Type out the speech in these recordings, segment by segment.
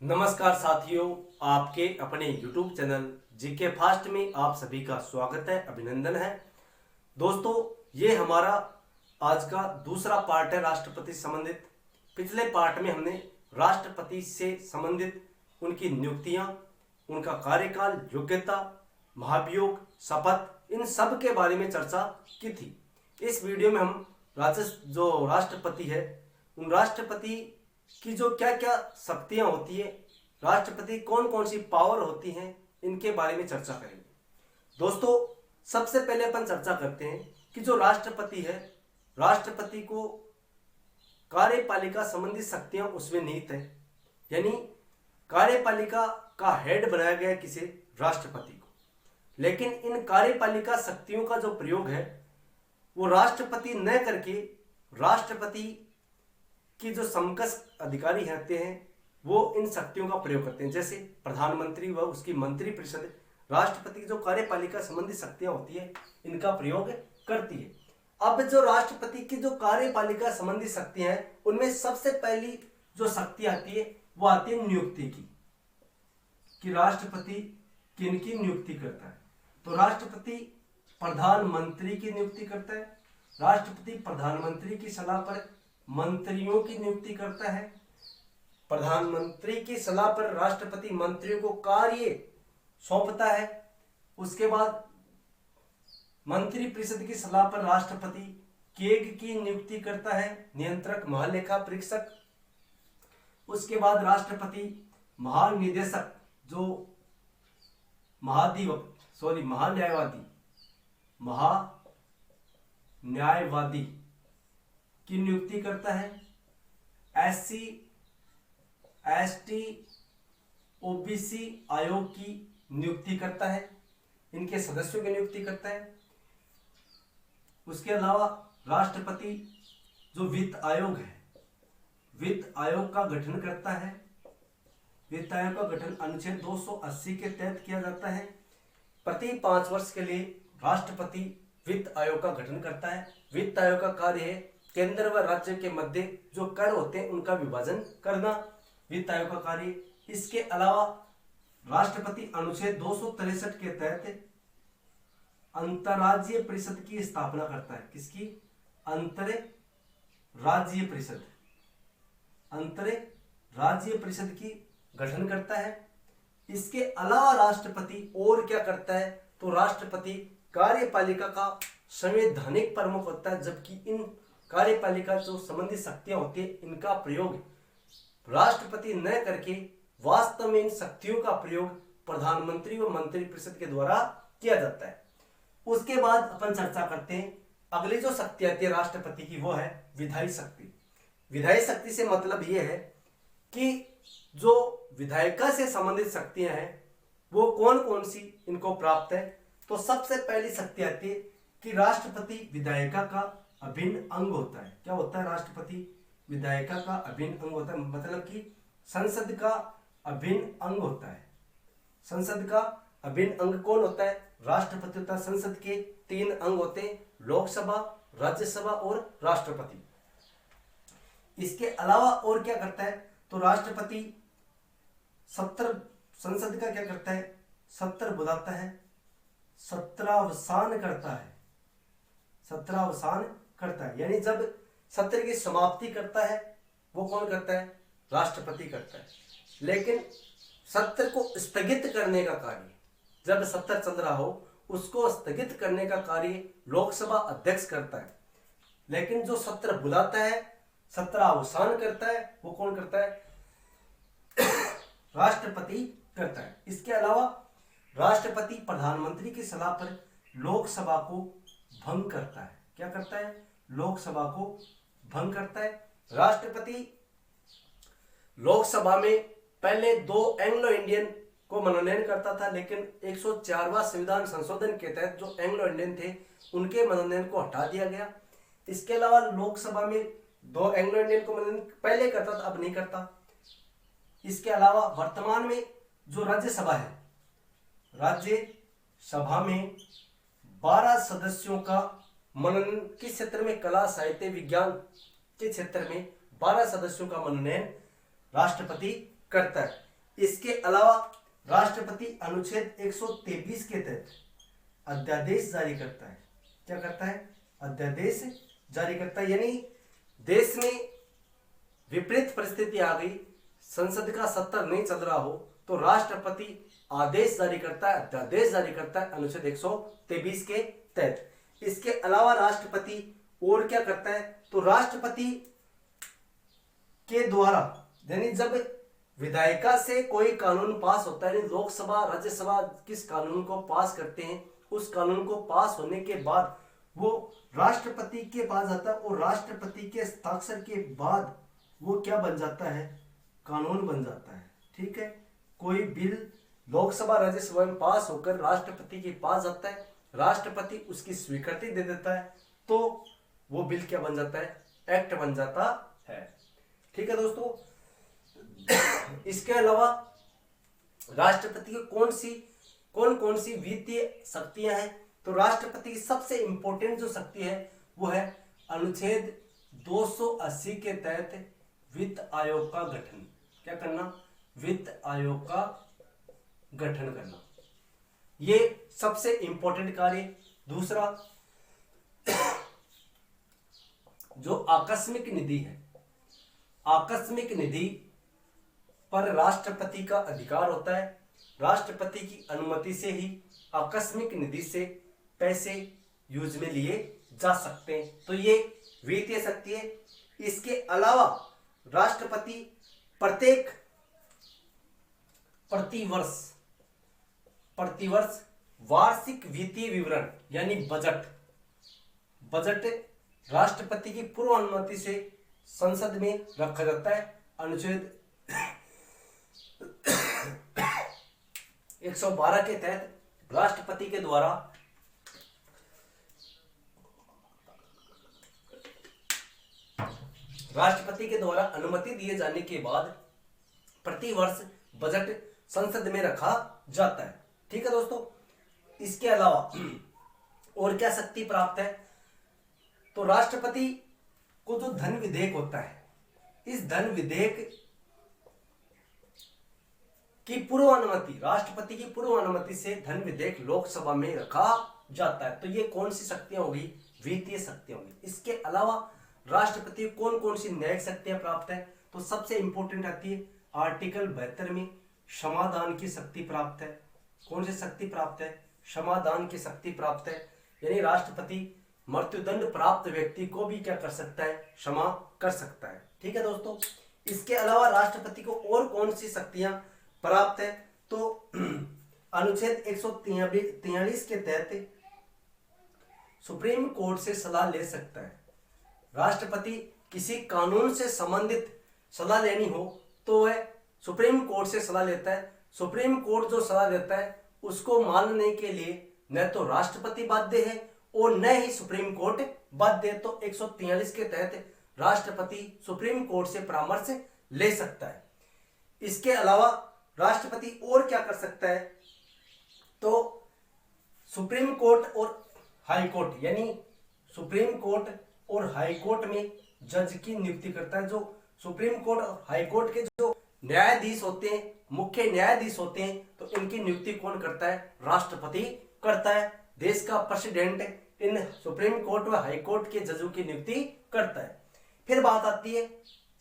नमस्कार साथियों, आपके अपने YouTube चैनल जीके फास्ट में आप सभी का स्वागत है, अभिनंदन है। दोस्तों, ये हमारा आज का दूसरा पार्ट है राष्ट्रपति से संबंधित। पिछले पार्ट में हमने राष्ट्रपति से संबंधित उनकी नियुक्तियां, उनका कार्यकाल, योग्यता, महाभियोग, शपथ, इन सब के बारे में चर्चा की थी। इस वीडियो में हम जो राष्ट्रपति है, उन राष्ट्रपति की जो क्या क्या शक्तियां होती है, राष्ट्रपति कौन कौन सी पावर होती हैं, इनके बारे में चर्चा करेंगे। दोस्तों, सबसे पहले अपन चर्चा करते हैं कि जो राष्ट्रपति है, राष्ट्रपति को कार्यपालिका संबंधी शक्तियां उसमें निहित है, यानी कार्यपालिका का हेड बनाया गया है किसे? राष्ट्रपति को। लेकिन इन कार्यपालिका शक्तियों का जो प्रयोग है वो राष्ट्रपति न करके राष्ट्रपति की जो समकक्ष अधिकारी रहते हैं वो इन शक्तियों का प्रयोग करते हैं। जैसे प्रधानमंत्री व उसकी मंत्रिपरिषद राष्ट्रपति की जो कार्यपालिका संबंधी शक्तियां होती है इनका प्रयोग करती है। अब जो राष्ट्रपति की जो कार्यपालिका संबंधी शक्तियां हैं उनमें सबसे पहली जो शक्ति आती है वो आती है नियुक्ति की, कि राष्ट्रपति किनकी नियुक्ति करता है। तो राष्ट्रपति प्रधानमंत्री की नियुक्ति करता है, राष्ट्रपति प्रधानमंत्री की सलाह पर मंत्रियों की नियुक्ति करता है, प्रधानमंत्री की सलाह पर राष्ट्रपति मंत्रियों को कार्य सौंपता है। उसके बाद मंत्रिपरिषद की सलाह पर राष्ट्रपति केग की नियुक्ति करता है, नियंत्रक, महालेखा परीक्षक। उसके बाद राष्ट्रपति महानिदेशक, जो महान्यायवादी की नियुक्ति करता है, SC ST OBC आयोग की नियुक्ति करता है, इनके सदस्यों की नियुक्ति करता है। उसके अलावा राष्ट्रपति जो वित्त आयोग है, वित्त आयोग का गठन करता है। वित्त आयोग का गठन अनुच्छेद 280 के तहत किया जाता है। प्रति 5 वर्ष के लिए राष्ट्रपति वित्त आयोग का गठन करता है। वित्त आयोग का कार्य है केंद्र व राज्य के मध्य जो कर होते हैं उनका विभाजन करना, वित्त आयोग का कार्य। इसके अलावा राष्ट्रपति अनुच्छेद 263 के तहत अंतर्राज्यीय परिषद की स्थापना करता है। किसकी? अंतर्राज्यीय परिषद की गठन करता है। इसके अलावा राष्ट्रपति और क्या करता है? तो राष्ट्रपति कार्यपालिका का संवैधानिक प्रमुख होता है, जबकि इन कार्यपालिका जो संबंधित शक्तियां होती है इनका प्रयोग राष्ट्रपति न करके वास्तव में इन शक्तियों का प्रयोग प्रधानमंत्री व मंत्रिपरिषद के द्वारा किया जाता है। उसके बाद अपन चर्चा करते हैं अगली जो शक्ति आती है राष्ट्रपति की, वो है विधायी शक्ति। विधायी शक्ति से मतलब ये है कि जो विधायिका से संबंधित शक्तियां हैं वो कौन कौन सी इनको प्राप्त है। तो सबसे पहली शक्ति आती है कि राष्ट्रपति विधायिका का अभिन्न अंग होता है। क्या होता है? राष्ट्रपति विधायिका का अभिन्न अंग होता है, मतलब कि संसद का अभिन्न अंग होता है। संसद का अभिन्न अंग कौन होता है? राष्ट्रपति होता है। संसद के 3 अंग होते हैं, लोकसभा, राज्यसभा और राष्ट्रपति। इसके अलावा और क्या करता है? तो राष्ट्रपति संसद का क्या करता है? सत्र बुलाता है, सत्रावसान करता है, यानी जब सत्र की समाप्ति करता है वो कौन करता है? राष्ट्रपति करता है। लेकिन सत्र को स्थगित करने का कार्य, जब सत्र चल रहा हो उसको स्थगित करने का कार्य लोकसभा अध्यक्ष करता है। लेकिन जो सत्र बुलाता है, सत्रावसान करता है, वो कौन करता है? राष्ट्रपति करता है। इसके अलावा राष्ट्रपति प्रधानमंत्री की सलाह पर लोकसभा को भंग करता है। क्या करता है? लोकसभा को भंग करता है। राष्ट्रपति लोकसभा में पहले 2 एंग्लो इंडियन को मनोनयन करता था, लेकिन 104वां संविधान संशोधन के तहत जो एंग्लो इंडियन थे उनके मनोनयन को हटा दिया गया। इसके अलावा लोकसभा में 2 एंग्लो इंडियन को मनोनयन पहले करता था, अब नहीं करता। इसके अलावा वर्तमान में जो राज्यसभा है, राज्यसभा में 12 सदस्यों का मनोनयन किस क्षेत्र में? कला, साहित्य, विज्ञान के क्षेत्र में 12 सदस्यों का मनोनयन राष्ट्रपति करता है। इसके अलावा राष्ट्रपति अनुच्छेद 123 के तहत अध्यादेश जारी करता है। क्या करता है? अध्यादेश जारी करता है। यानी देश में विपरीत परिस्थिति आ गई, संसद का सत्र नहीं चल रहा हो, तो राष्ट्रपति आदेश जारी करता है, अध्यादेश जारी करता है अनुच्छेद 123 के तहत। इसके अलावा राष्ट्रपति और क्या करता है? तो राष्ट्रपति के द्वारा, यानी जब विधायिका से कोई कानून पास होता है, लोकसभा राज्यसभा किस कानून को पास करते हैं, उस कानून को पास होने के बाद वो राष्ट्रपति के पास आता है और राष्ट्रपति के हस्ताक्षर के बाद वो क्या बन जाता है? कानून बन जाता है। ठीक है, कोई बिल लोकसभा राज्यसभा में पास होकर राष्ट्रपति के पास जाता है, राष्ट्रपति उसकी स्वीकृति दे देता है, तो वो बिल क्या बन जाता है? एक्ट बन जाता है। ठीक है दोस्तों, इसके अलावा राष्ट्रपति की कौन कौन सी वित्तीय शक्तियां हैं? तो राष्ट्रपति की सबसे इंपॉर्टेंट जो शक्ति है वो है अनुच्छेद 280 के तहत वित्त आयोग का गठन। क्या करना? वित्त आयोग का गठन करना, ये सबसे इंपॉर्टेंट कार्य। दूसरा, जो आकस्मिक निधि है, आकस्मिक निधि पर राष्ट्रपति का अधिकार होता है। राष्ट्रपति की अनुमति से ही आकस्मिक निधि से पैसे यूज में लिए जा सकते हैं, तो ये वित्तीय शक्ति है। इसके अलावा राष्ट्रपति प्रतिवर्ष वार्षिक वित्तीय विवरण यानी बजट राष्ट्रपति की पूर्व अनुमति से संसद में रखा जाता है। अनुच्छेद 112 के तहत राष्ट्रपति के द्वारा अनुमति दिए जाने के बाद प्रतिवर्ष बजट संसद में रखा जाता है। ठीक है दोस्तों, इसके अलावा और क्या शक्ति प्राप्त है? तो राष्ट्रपति को जो धन विधेयक होता है, इस धन विधेयक की पूर्व अनुमति, राष्ट्रपति की पूर्व अनुमति से धन विधेयक लोकसभा में रखा जाता है। तो ये कौन सी शक्तियां होगी? वित्तीय शक्तियां होगी। इसके अलावा राष्ट्रपति को कौन कौन सी न्यायिक शक्तियां प्राप्त है? तो सबसे इंपॉर्टेंट आती है आर्टिकल 72 में क्षमादान की शक्ति प्राप्त है। कौन सी शक्ति प्राप्त है? क्षमादान की शक्ति प्राप्त है। यानी राष्ट्रपति मृत्युदंड प्राप्त व्यक्ति को भी क्या कर सकता है? क्षमा कर सकता है। ठीक है दोस्तों, इसके अलावा राष्ट्रपति को और कौन सी शक्तियां प्राप्त है? तो अनुच्छेद 143 के तहत सुप्रीम कोर्ट से सलाह ले सकता है। राष्ट्रपति किसी कानून से संबंधित सलाह लेनी हो तो वह सुप्रीम कोर्ट से सलाह लेता है। सुप्रीम कोर्ट जो सलाह देता है उसको मानने के लिए न तो राष्ट्रपति बाध्य है और न ही सुप्रीम कोर्ट बाध्य है। तो 143 के तहत राष्ट्रपति सुप्रीम कोर्ट से परामर्श ले सकता है। इसके अलावा राष्ट्रपति और क्या कर सकता है? तो सुप्रीम कोर्ट और हाई कोर्ट, यानी सुप्रीम कोर्ट और हाई कोर्ट में जज की नियुक्ति करता है। जो सुप्रीम कोर्ट और हाई कोर्ट के जो न्यायाधीश होते हैं, मुख्य न्यायाधीश होते हैं, तो इनकी नियुक्ति कौन करता है? राष्ट्रपति करता है। देश का प्रेसिडेंट इन सुप्रीम कोर्ट व हाई कोर्ट के जजों की नियुक्ति करता है। फिर बात आती है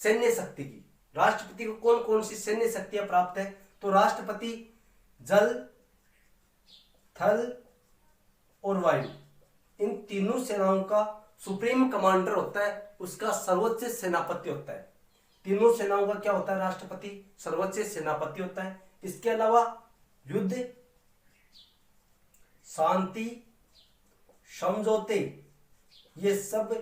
सैन्य शक्ति की। राष्ट्रपति को कौन कौन सी सैन्य शक्तियां प्राप्त है? तो राष्ट्रपति जल, थल और वायु, इन तीनों सेनाओं का सुप्रीम कमांडर होता है, उसका सर्वोच्च सेनापति होता है। तीनों सेनाओं का क्या होता है? राष्ट्रपति सर्वोच्च सेनापति होता है। इसके अलावा युद्ध, शांति, समझौते, ये सब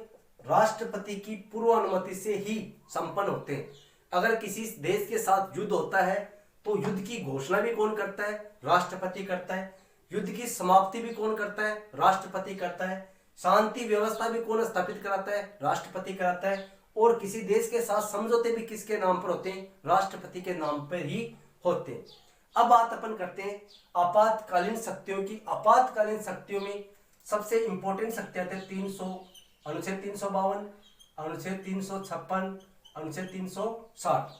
राष्ट्रपति की पूर्व अनुमति से ही संपन्न होते हैं। अगर किसी देश के साथ युद्ध होता है तो युद्ध की घोषणा भी कौन करता है? राष्ट्रपति करता है। युद्ध की समाप्ति भी कौन करता है? राष्ट्रपति करता है। शांति व्यवस्था भी कौन स्थापित कराता है? राष्ट्रपति कराता है। और किसी देश के साथ समझौते भी किसके नाम पर होते हैं? राष्ट्रपति के नाम पर ही होते हैं। अब बात अपन करते हैं आपातकालीन शक्तियों की। आपातकालीन शक्तियों में सबसे इंपॉर्टेंट शक्तियां थे 300, अनुच्छेद 352, अनुच्छेद 356, अनुच्छेद 360।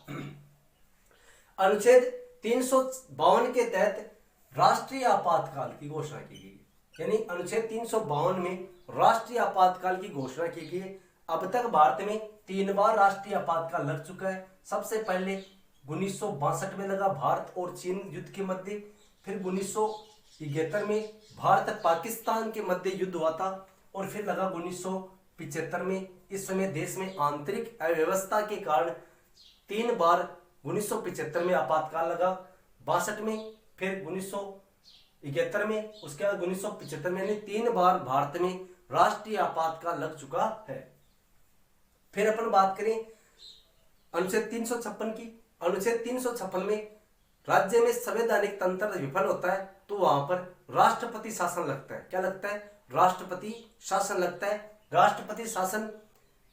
अनुच्छेद 352 के तहत राष्ट्रीय आपातकाल की घोषणा की गई। यानी अनुच्छेद 352 में राष्ट्रीय आपातकाल की घोषणा की गई है। अब तक भारत में 3 बार राष्ट्रीय आपातकाल लग चुका है। सबसे पहले 1962 में लगा भारत और चीन युद्ध के मध्य, फिर 1971 में भारत पाकिस्तान के मध्य युद्ध हुआ था, और फिर लगा 1975 में। इस समय देश में आंतरिक अव्यवस्था के कारण 3 बार 1975 में आपातकाल लगा, 62 में, फिर 1971 में, उसके बाद 1975 में, यानी 3 बार भारत में राष्ट्रीय आपातकाल लग चुका है। फिर अपन बात करें अनुच्छेद 356 की। अनुच्छेद 356 में राज्य में संवैधानिक तंत्र विफल होता है तो वहां पर राष्ट्रपति शासन लगता है। क्या लगता है? राष्ट्रपति शासन लगता है। राष्ट्रपति शासन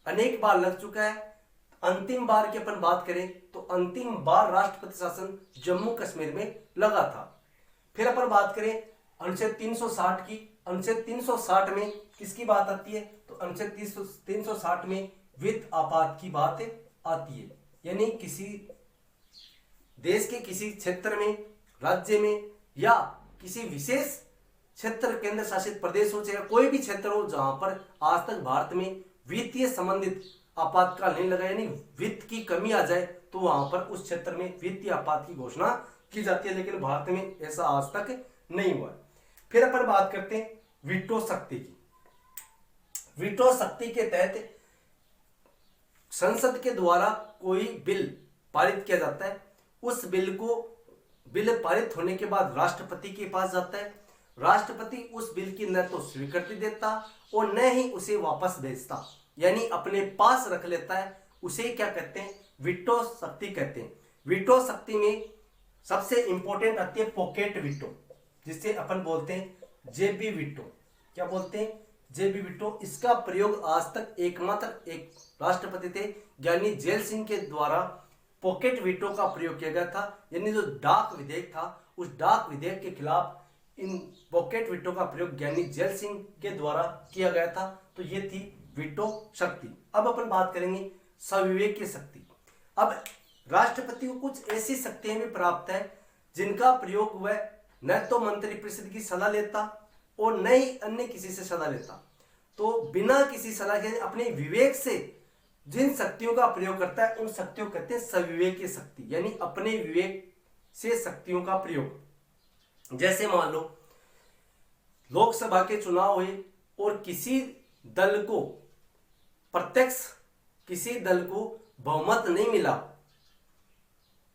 अनेक बार लग चुका है। अंतिम बार की अपन बात करें तो अंतिम बार राष्ट्रपति शासन जम्मू कश्मीर में लगा था। फिर अपन बात करें अनुच्छेद 360 की। अनुच्छेद 360 में किसकी बात आती है? तो अनुच्छेद 360 में वित्त आपात की बात आती है। यानी किसी देश के किसी क्षेत्र में, राज्य में, या किसी विशेष क्षेत्र, केंद्र शासित प्रदेश हो, चाहे कोई भी क्षेत्र हो जहां पर आज तक भारत में वित्तीय संबंधित आपातकाल नहीं लगा, यानी वित्त की कमी आ जाए तो वहां पर उस क्षेत्र में वित्तीय आपात की घोषणा की जाती है। लेकिन भारत में ऐसा आज तक नहीं हुआ। फिर अपन बात करते हैं वीटो शक्ति की। वीटो शक्ति के तहत संसद के द्वारा कोई बिल पारित किया जाता है, उस बिल पारित होने के बाद राष्ट्रपति के पास जाता है। राष्ट्रपति उस बिल की न तो स्वीकृति देता और न ही उसे वापस भेजता, यानी अपने पास रख लेता है। उसे क्या कहते हैं? वीटो शक्ति कहते हैं। वीटो शक्ति में सबसे इंपॉर्टेंट आती है पॉकेट वीटो, जिसे अपन बोलते हैं जेबी वीटो। क्या बोलते हैं? जेबी वीटो। इसका प्रयोग आज तक एकमात्र एक राष्ट्रपति थे, ज्ञानी जेल सिंह के द्वारा पॉकेट वीटो का प्रयोग किया गया था। यानी जो डाक विधेयक था, उस डाक विधेयक के खिलाफ इन पॉकेट वीटो का प्रयोग ज्ञानी जेल सिंह के द्वारा किया गया था। तो ये थी वीटो शक्ति। अब अपन बात करेंगे सविवेक की शक्ति। अब राष्ट्रपति को कुछ ऐसी शक्तियां भी प्राप्त है जिनका प्रयोग वह न तो मंत्रिपरिषद की सलाह लेता और न ही अन्य किसी से सलाह लेता। तो बिना किसी सलाह के अपने विवेक से जिन शक्तियों का प्रयोग करता है उन शक्तियों को कहते हैं सविवेक की शक्ति, यानी अपने विवेक से शक्तियों का प्रयोग। जैसे मान लो लोकसभा के चुनाव हुए और किसी दल को बहुमत नहीं मिला,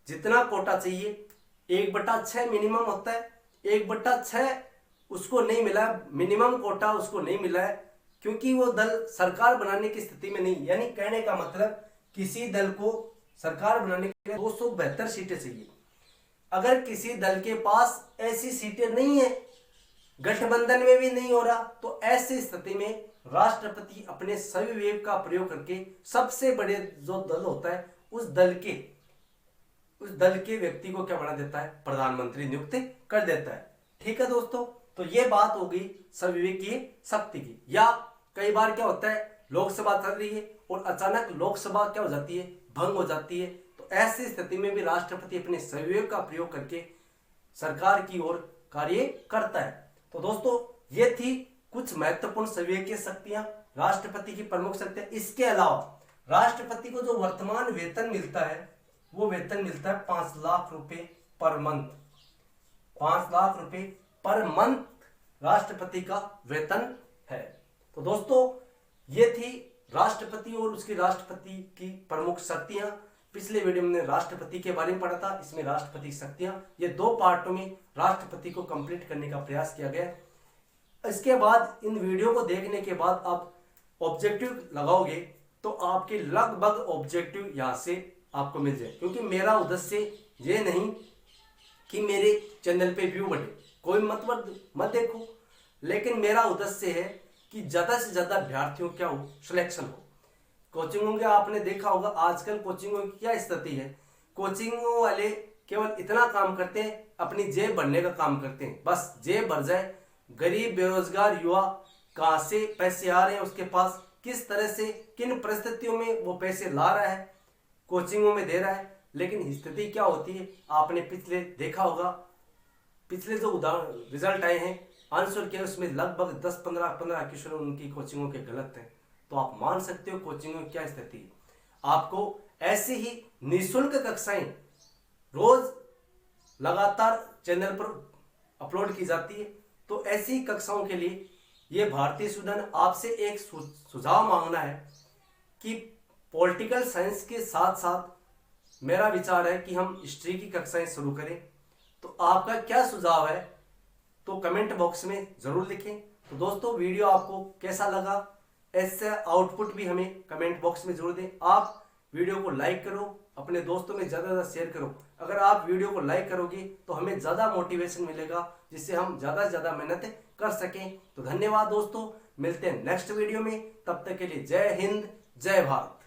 जितना कोटा चाहिए 1/6 मिनिमम होता है, 1/6 उसको नहीं मिला, मिनिमम कोटा उसको नहीं मिला है, क्योंकि वो दल सरकार बनाने की स्थिति में नहीं। यानी कहने का मतलब किसी दल को सरकार बनाने के लिए 272 सीटें चाहिए। अगर किसी दल के पास ऐसी सीटें नहीं है, गठबंधन में भी नहीं हो रहा, तो ऐसी स्थिति में राष्ट्रपति अपने सविवेक का प्रयोग करके सबसे बड़े जो दल होता है उस दल के व्यक्ति को क्या बना देता है? प्रधानमंत्री नियुक्त कर देता है। ठीक है दोस्तों, तो ये बात हो गई सविवेक की शक्ति की। या कई बार क्या होता है, लोकसभा चल रही है और अचानक लोकसभा क्या हो जाती है? भंग हो जाती है। तो ऐसी स्थिति में भी राष्ट्रपति अपने सविवेक का प्रयोग करके सरकार की ओर कार्य करता है। तो दोस्तों ये थी कुछ महत्वपूर्ण सविवेक की शक्तियां, राष्ट्रपति की प्रमुख शक्तियां। इसके अलावा राष्ट्रपति को जो वर्तमान वेतन मिलता है वो वेतन मिलता है 5 लाख रुपए पर मंथ। 5 लाख रुपए पर मंथ राष्ट्रपति का वेतन है। तो दोस्तों ये थी राष्ट्रपति और उसकी राष्ट्रपति की प्रमुख शक्तियां। पिछले वीडियो में राष्ट्रपति के बारे में पढ़ा था, इसमें राष्ट्रपति की शक्तियां। ये 2 पार्टों में राष्ट्रपति को कंप्लीट करने का प्रयास किया गया। इसके बाद इन वीडियो को देखने के बाद आप ऑब्जेक्टिव लगाओगे तो आपके लगभग ऑब्जेक्टिव यहां से आपको मिल जाए, क्योंकि मेरा उद्देश्य ये नहीं कि मेरे चैनल पे व्यू बढ़े, कोई मत देखो, लेकिन मेरा उद्देश्य है कि ज्यादा से ज्यादा अभ्यर्थियों क्या हो, सिलेक्शन हो। कोचिंगों के आपने देखा होगा आजकल कोचिंगों की क्या स्थिति है। कोचिंगों वाले केवल इतना काम करते हैं, अपनी जेब भरने का काम करते हैं, बस जेब भर जाए। गरीब बेरोजगार युवा कहाँ से पैसे आ रहे हैं उसके पास, किस तरह से किन परिस्थितियों में वो पैसे ला रहा है, कोचिंगों में दे रहा है, लेकिन स्थिति क्या होती है आपने पिछले देखा होगा, पिछले जो उदाहरण रिजल्ट आए हैं आंसर के उसमें लगभग 10-15 क्वेश्चन उनकी कोचिंगों के गलत हैं। तो आप मान सकते हो कोचिंगों की क्या स्थिति है। आपको ऐसी ही निःशुल्क कक्षाएं रोज लगातार चैनल पर अपलोड की जाती है। तो ऐसी कक्षाओं के लिए ये भारतीय स्टूडेंट आपसे एक सुझाव मांगना है कि पॉलिटिकल साइंस के साथ साथ मेरा विचार है कि हम हिस्ट्री की कक्षाएं शुरू करें। तो आपका क्या सुझाव है तो कमेंट बॉक्स में जरूर लिखें। तो दोस्तों वीडियो आपको कैसा लगा ऐसा आउटपुट भी हमें कमेंट बॉक्स में जरूर दें। आप वीडियो को लाइक करो, अपने दोस्तों में ज़्यादा से ज़्यादा शेयर करो। अगर आप वीडियो को लाइक करोगे तो हमें ज़्यादा मोटिवेशन मिलेगा जिससे हम ज़्यादा से ज़्यादा मेहनत कर सकें। तो धन्यवाद दोस्तों, मिलते हैं नेक्स्ट वीडियो में। तब तक के लिए जय हिंद, जय भारत।